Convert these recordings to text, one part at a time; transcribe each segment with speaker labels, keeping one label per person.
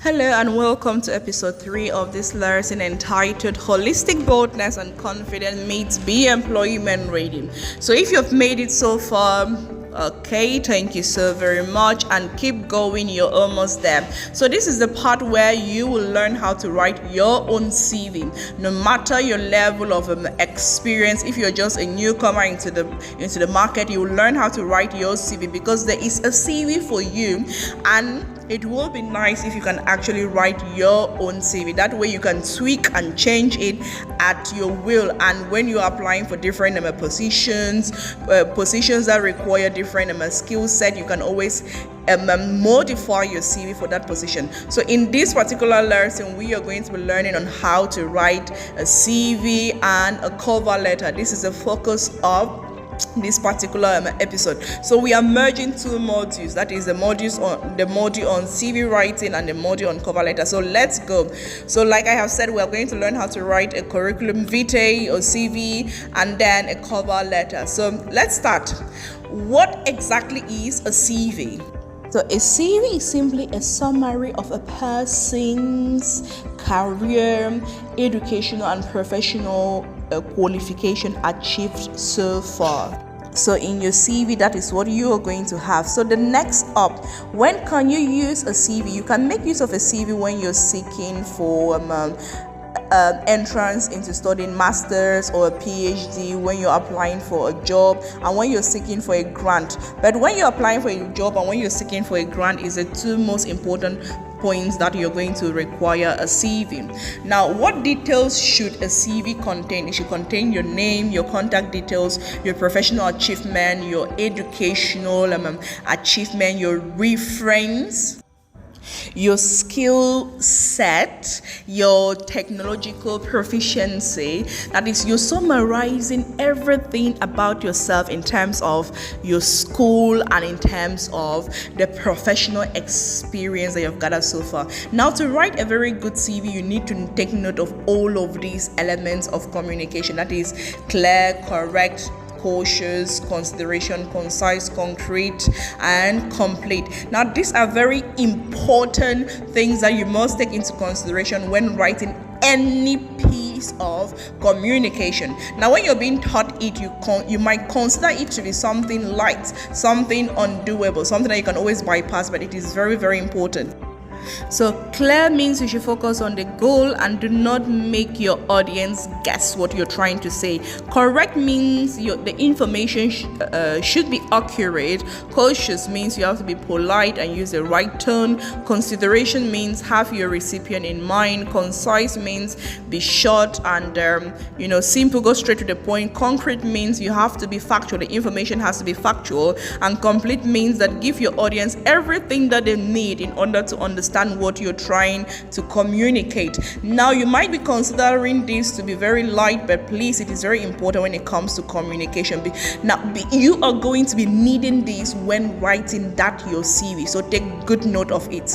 Speaker 1: Hello and welcome to episode 3 of this lesson entitled Holistic Boldness and Confidence meets Be Employment Ready. So if you've made it so far, okay, thank you so very much and keep going, you're almost there. So this is the part where you will learn how to write your own CV, no matter your level of experience. If you're just a newcomer into the market, you will learn how to write your CV because there is a CV for you, and it will be nice if you can actually write your own CV. That way you can tweak and change it at your will, and when you're applying for different positions that require different skill set, you can always modify your CV for that position. So in this particular lesson, we are going to be learning on how to write a CV and a cover letter. This is the focus of this particular episode. So we are merging two modules, that is the module on CV writing and the module on cover letter. So let's go. So like I have said, we are going to learn how to write a curriculum vitae or CV and then a cover letter. So let's start. What exactly is a CV? So a CV is simply a summary of a person's career, educational and professional qualification achieved so far. So in your CV, that is what you are going to have. So the next up, when can you use a CV? You can make use of a CV when you're seeking for entrance into studying masters or a PhD, when you're applying for a job, and when you're seeking for a grant. But when you're applying for a job and when you're seeking for a grant is the two most important points that you're going to require a CV. Now, what details should a CV contain? It should contain your name, your contact details, your professional achievement, your educational achievement, your reference, your skill set, your technological proficiency. That is, you're summarizing everything about yourself in terms of your school and in terms of the professional experience that you've gathered so far. Now, to write a very good CV, you need to take note of all of these elements of communication. That is clear, correct, cautious, consideration, concise, concrete, and complete. Now, these are very important things that you must take into consideration when writing any piece of communication. Now, when you're being taught it, you might consider it to be something light, something undoable, something that you can always bypass, but it is very, very important. So clear means you should focus on the goal and do not make your audience guess what you're trying to say. Correct means the information should be accurate. Cautious means you have to be polite and use the right tone. Consideration means have your recipient in mind. Concise means be short and simple, go straight to the point. Concrete means you have to be factual. The information has to be factual. And complete means that give your audience everything that they need in order to understand what you're trying to communicate. Now, you might be considering this to be very light, but please, it is very important when it comes to communication. You are going to be needing this when writing your CV, so take good note of it.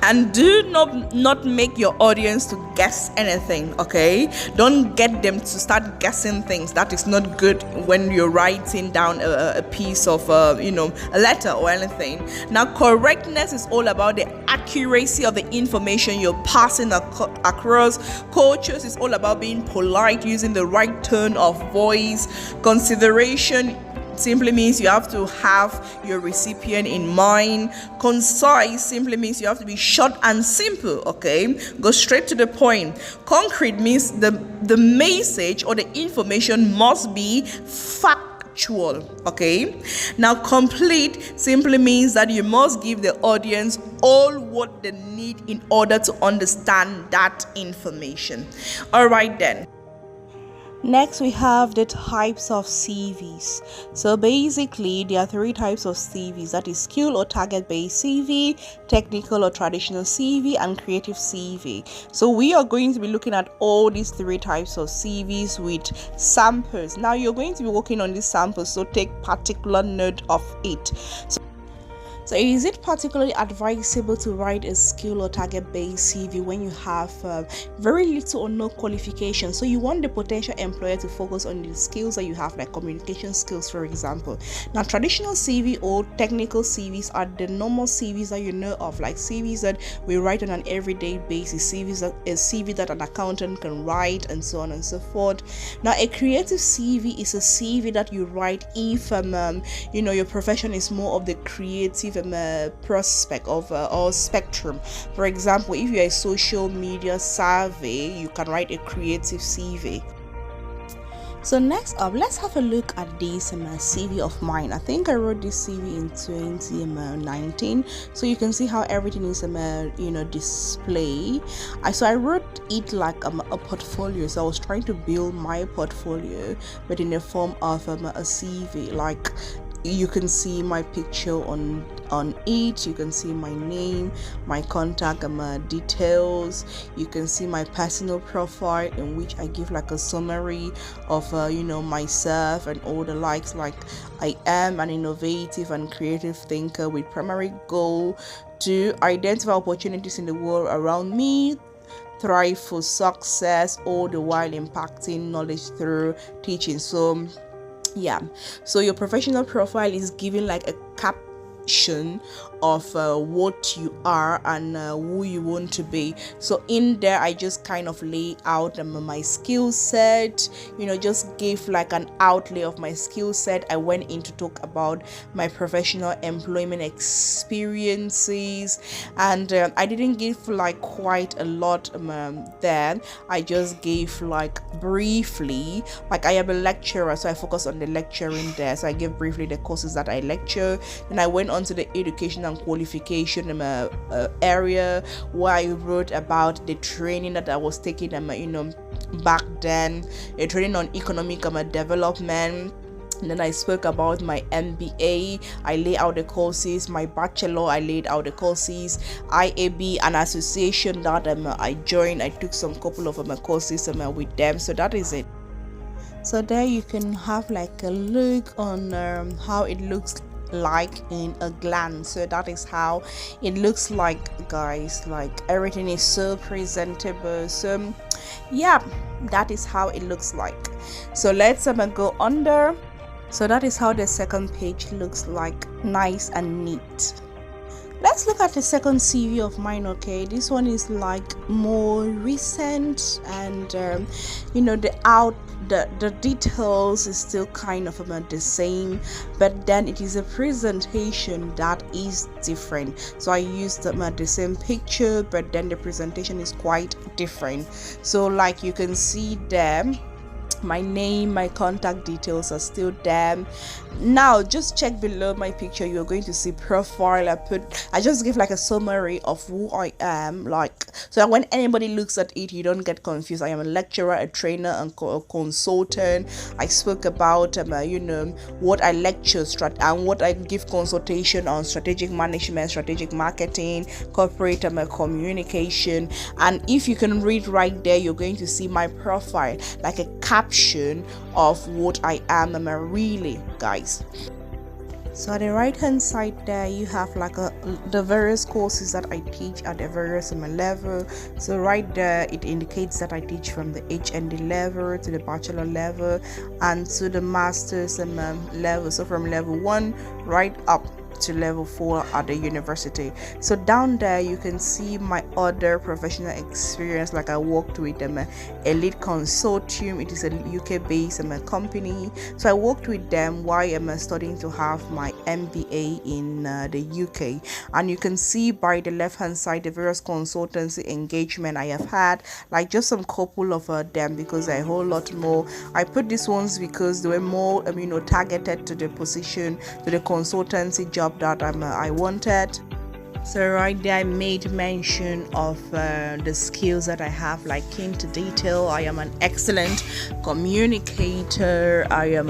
Speaker 1: And do not make your audience to guess anything, okay? Don't get them to start guessing things. That is not good when you're writing down a piece of a letter or anything. Now, correctness is all about the accuracy of the information you're passing across. Cautious is all about being polite, using the right tone of voice. Consideration simply means you have to have your recipient in mind. Concise simply means you have to be short and simple, okay? Go straight to the point. Concrete means the message or the information must be factual, okay? Now, complete simply means that you must give the audience all what they need in order to understand that information. All right then. Next, we have the types of CVs. So basically, there are 3 types of CVs. That is skill or target-based CV, technical or traditional CV, and creative CV. So we are going to be looking at all these 3 types of CVs with samples. Now, you're going to be working on these samples, so take particular note of it. So is it particularly advisable to write a skill or target-based CV when you have very little or no qualification? So you want the potential employer to focus on the skills that you have, like communication skills, for example. Now, traditional CV or technical CVs are the normal CVs that you know of, like CVs that we write on an everyday basis, a CV that an accountant can write, and so on and so forth. Now, a creative CV is a CV that you write if your profession is more of the creative prospect of or spectrum. For example, if you're a social media savvy, you can write a creative CV. So next up, let's have a look at this CV of mine. I think I wrote this CV in 2019, so you can see how everything is display. So I wrote it like a portfolio. So I was trying to build my portfolio, but in the form of a CV. Like, you can see my picture on it, you can see my name, my contact details, you can see my personal profile, in which I give like a summary of myself and all the likes. Like, I am an innovative and creative thinker with primary goal to identify opportunities in the world around me, thrive for success, all the while impacting knowledge through teaching. So your professional profile is giving like a caption of what you are and who you want to be. So in there, I just kind of lay out my skill set, just gave like an outlay of my skill set. I went in to talk about my professional employment experiences, and I didn't give like quite a lot there. I just gave like briefly, like I am a lecturer, so I focus on the lecturing there. So I gave briefly the courses that I lecture. Then I went on to the education and qualification area, where I wrote about the training that I was taking back then, a training on economic development. And then I spoke about my MBA. I laid out the courses. My bachelor, I laid out the courses. IAB, an association that I joined. I took some couple of courses with them. So that is it. So there you can have like a look on how it looks like in a glance. So that is how it looks like, guys. Like, everything is so presentable. So that is how it looks like. So let's go under. So that is how the second page looks like, nice and neat. Let's look at the second CV of mine. Okay, this one is like more recent, and the details is still kind of the same, but then it is a presentation that is different. So I used the same picture, but then the presentation is quite different. So like you can see them, my name, my contact details are still there. Now just check below my picture, you're going to see profile. I just give like a summary of who I am, like, so that when anybody looks at it, you don't get confused. I am a lecturer, a trainer, and a consultant. I spoke about what I lecture and what I give consultation on: strategic management, strategic marketing, corporate communication. And if you can read right there, you're going to see my profile, like a caption of what I am really, guys. So at the right hand side there, you have like the various courses that I teach at the various level. So right there, it indicates that I teach from the HND level to the bachelor level and to the master's level. So from level 1 right up to level 4 at the university. So down there you can see my other professional experience. Like, I worked with Elite Consortium. It is a UK based company, so I worked with them while I'm studying to have my MBA in the UK. And you can see by the left hand side the various consultancy engagement I have had, like just some couple of them, because a whole lot more. I put these ones because they were more targeted to the position, to the consultancy job that I wanted. So right there, I made mention of the skills that I have, like keen to detail. I am an excellent communicator. I am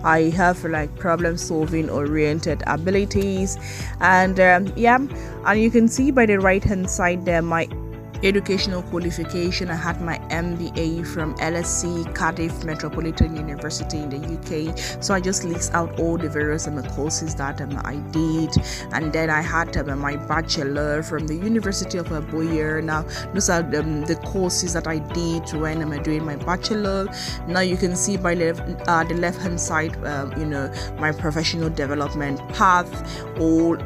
Speaker 1: I have like problem solving oriented abilities, and and you can see by the right hand side there my educational qualification. I had my MBA from LSE Cardiff Metropolitan University in the UK. So I just list out all the various courses that I did, and then I had my bachelor from the University of Boyer. Now those are the courses that I did when I'm doing my bachelor. Now you can see by the left hand side, my professional development path.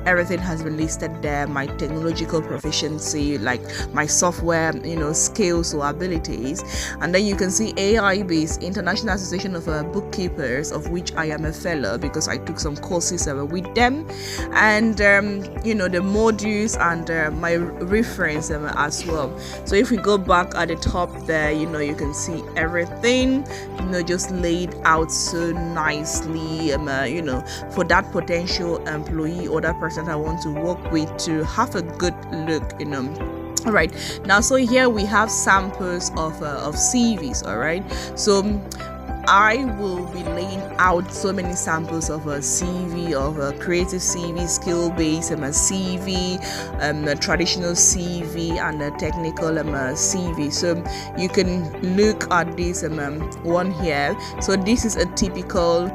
Speaker 1: Everything has been listed there. My technological proficiency, like my software, skills or abilities. And then you can see AIB's International Association of Bookkeepers, of which I am a fellow because I took some courses with them, and the modules and my reference as well. So if we go back at the top there, you can see everything, just laid out so nicely, for that potential employee or that person I want to work with to have a good look, All right, now so here we have samples of CVs. All right, so I will be laying out so many samples of a CV, of a creative CV, skill-based CV, a traditional CV, and a technical CV. So you can look at this one here. So this is a typical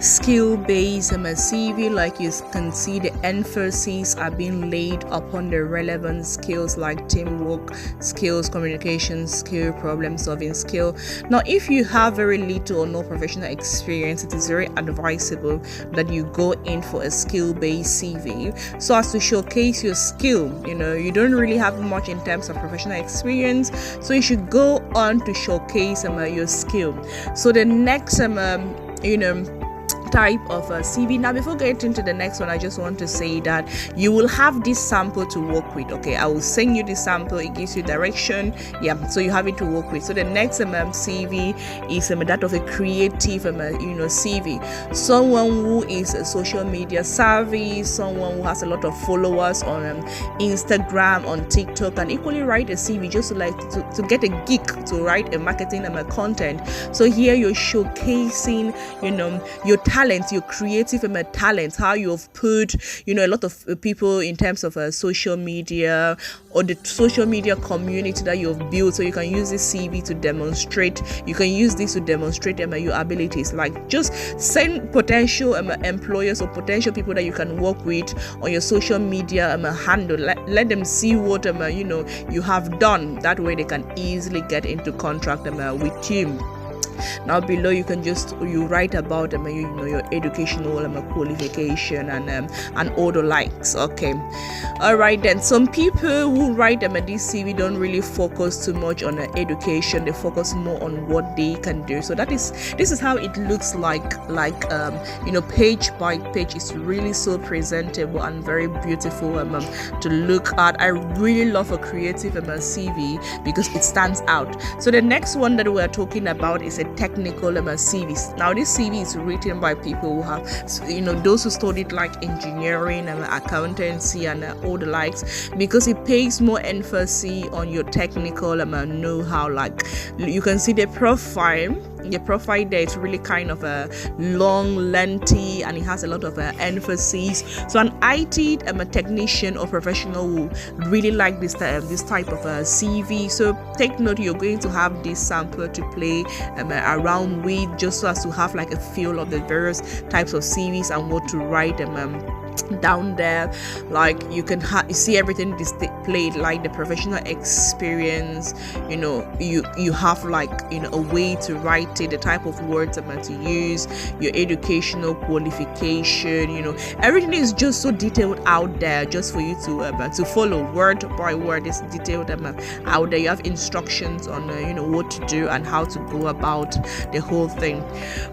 Speaker 1: skill-based CV. Like you can see, the emphasis are being laid upon the relevant skills like teamwork skills, communication skill, problem solving skill. Now if you have very little or no professional experience, it is very advisable that you go in for a skill-based CV so as to showcase your skill. You don't really have much in terms of professional experience, so you should go on to showcase your skill. So the next type of CV. Now before getting into the next one, I just want to say that you will have this sample to work with. Okay, I will send you the sample. It gives you direction, so you have it to work with. So the next CV is that of a creative CV, someone who is social media savvy, someone who has a lot of followers on Instagram, on TikTok, and equally write a CV just to get a gig to write a marketing and content. So here you're showcasing your talent, your creative talent, how you've put a lot of people in terms of social media or the social media community that you've built. So you can use this CV to demonstrate, your abilities. Like just send potential employers or potential people that you can work with on your social media handle. Let them see what you have done. That way they can easily get into contract with you. Now below you can you write about your educational qualification and all the likes. Okay, all right then. Some people who write this CV don't really focus too much on education. They focus more on what they can do. So this is how it looks like page by page. It's really so presentable and very beautiful to look at. I really love a creative CV because it stands out. So the next one that we are talking about is a technical CVs. Now this CV is written by people who have those who studied like engineering and accountancy and all the likes, because it pays more emphasis on your technical know-how. Like you can see the profile there is really kind of a long, lengthy, and it has a lot of emphasis. So an IT technician or professional will really like this type of CV. So take note, you're going to have this sample to play around with, just so as to have like a feel of the various types of CVs and what to write down there. Like you can see everything displayed, like the professional experience, you have like a way to write it, the type of words I'm going to use, your educational qualification, everything is just so detailed out there just for you to follow word by word. It's detailed out there. You have instructions on what to do and how to go about the whole thing.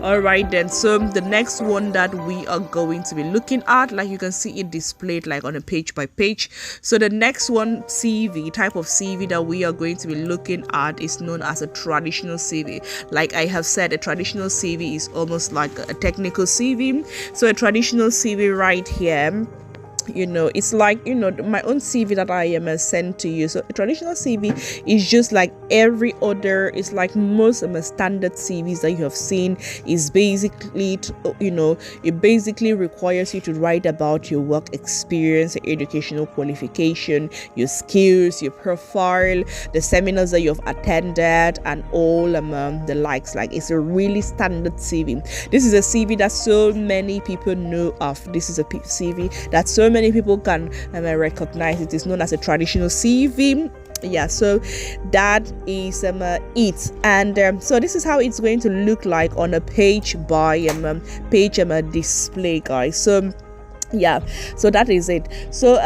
Speaker 1: All right then, so the next one that we are going to be looking at, like you can see it displayed like on a page by page. So the next one type of CV that we are going to be looking at is known as a traditional CV. Like I have said, a traditional CV is almost like a technical CV. So a traditional CV right here it's like, my own CV that I am sent to you. So a traditional CV is just like every other, it's like most standard CVs that you have seen. Is basically it basically requires you to write about your work experience, your educational qualification, your skills, your profile, the seminars that you've attended, and all the likes. Like, it's a really standard CV. This is a CV that so many people know of. This is a CV that so many people can recognize. It is known as a traditional CV. So that is it. And so this is how it's going to look like on a page by page display, guys. So that is it. So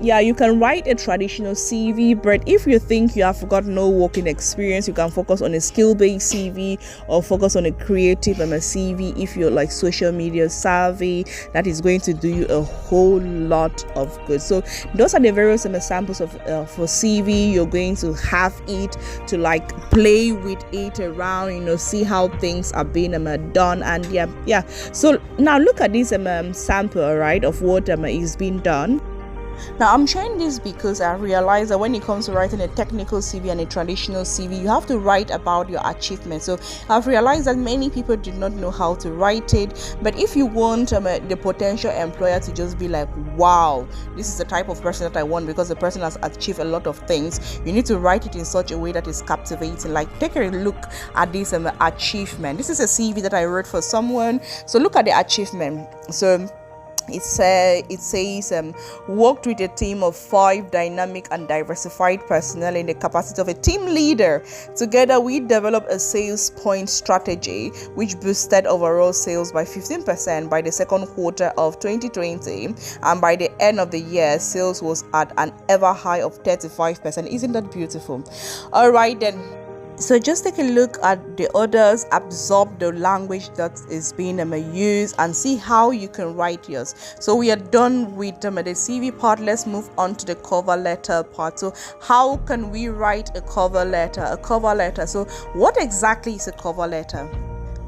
Speaker 1: you can write a traditional CV, but if you think you have got no working experience, you can focus on a skill-based CV or focus on a creative CV. If you're like social media savvy, that is going to do you a whole lot of good. So those are the various samples of for CV. You're going to have it to like play with it around, see how things are being done. And so now look at this sample, right, of what is being done. Now, I'm sharing this because I realize that when it comes to writing a technical CV and a traditional CV, you have to write about your achievements. So I've realized that many people do not know how to write it. But if you want the potential employer to just be like, wow, this is the type of person that I want because the person has achieved a lot of things, you need to write it in such a way that is captivating. Like, take a look at this achievement. This is a CV that I wrote for someone. So look at the achievement. So it says worked with a team of 5 dynamic and diversified personnel in the capacity of a team leader. Together we developed a sales point strategy which boosted overall sales by 15% by the second quarter of 2020, and by the end of the year sales was at an ever high of 35%. Isn't that beautiful? All right then. So just take a look at the others, absorb the language that is being used, and see how you can write yours. So we are done with the CV part. Let's move on to the cover letter part. So how can we write a cover letter? So what exactly is a cover letter?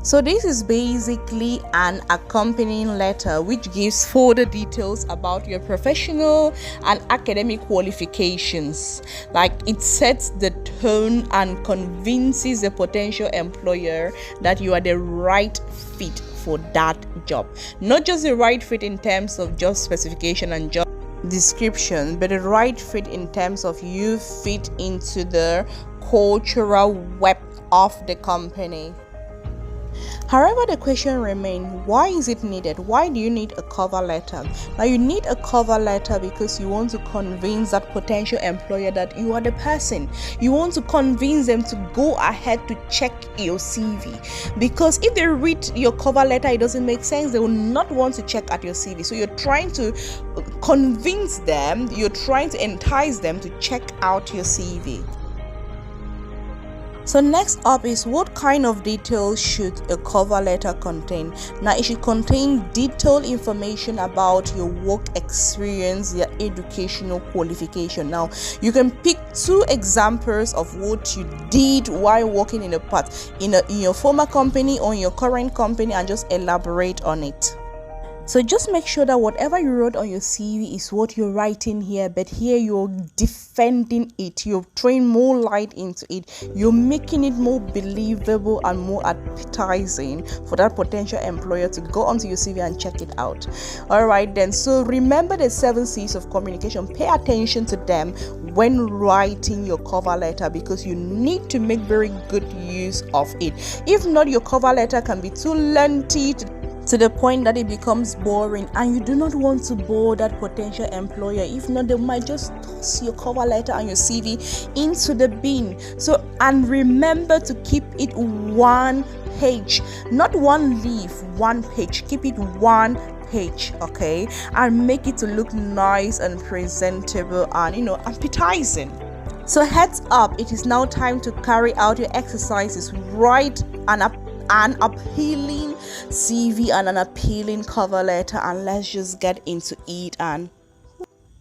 Speaker 1: So this is basically an accompanying letter which gives further details about your professional and academic qualifications. Like, it sets the tone and convinces the potential employer that you are the right fit for that job. Not just the right fit in terms of job specification and job description, but the right fit in terms of you fit into the cultural web of the company. However, the question remains, why is it needed? Why do you need a cover letter? Now, you need a cover letter because you want to convince that potential employer that you are the person. You want to convince them to go ahead to check your CV. Because if they read your cover letter, it doesn't make sense. They will not want to check at your CV. So you're trying to convince them, you're trying to entice them to check out your CV. So next up is, what kind of details should a cover letter contain? Now, it should contain detailed information about your work experience, your educational qualification. Now, you can pick 2 examples of what you did while working in your former company or in your current company, and just elaborate on it. So just make sure that whatever you wrote on your CV is what you're writing here, but here you're defending it, you're throwing more light into it, you're making it more believable and more appetizing for that potential employer to go onto your CV and check it out. All right then, so remember the 7 C's of communication. Pay attention to them when writing your cover letter, because you need to make very good use of it. If not, your cover letter can be too lengthy to the point that it becomes boring, and you do not want to bore that potential employer. If not, they might just toss your cover letter and your CV into the bin. So, and remember to keep it 1 page, not 1 leaf, 1 page. Keep it 1 page, okay, and make it to look nice and presentable and appetizing. So heads up, it is now time to carry out your exercises. Write an appealing CV and an appealing cover letter, and let's just get into it and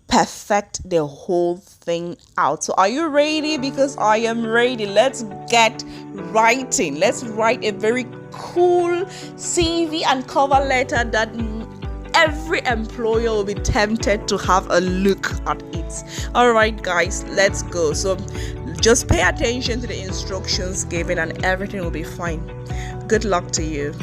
Speaker 1: perfect the whole thing out. So are you ready? Because I am ready. Let's get writing. Let's write a very cool CV and cover letter that every employer will be tempted to have a look at it. All right, guys, let's go. So just pay attention to the instructions given and everything will be fine. Good luck to you.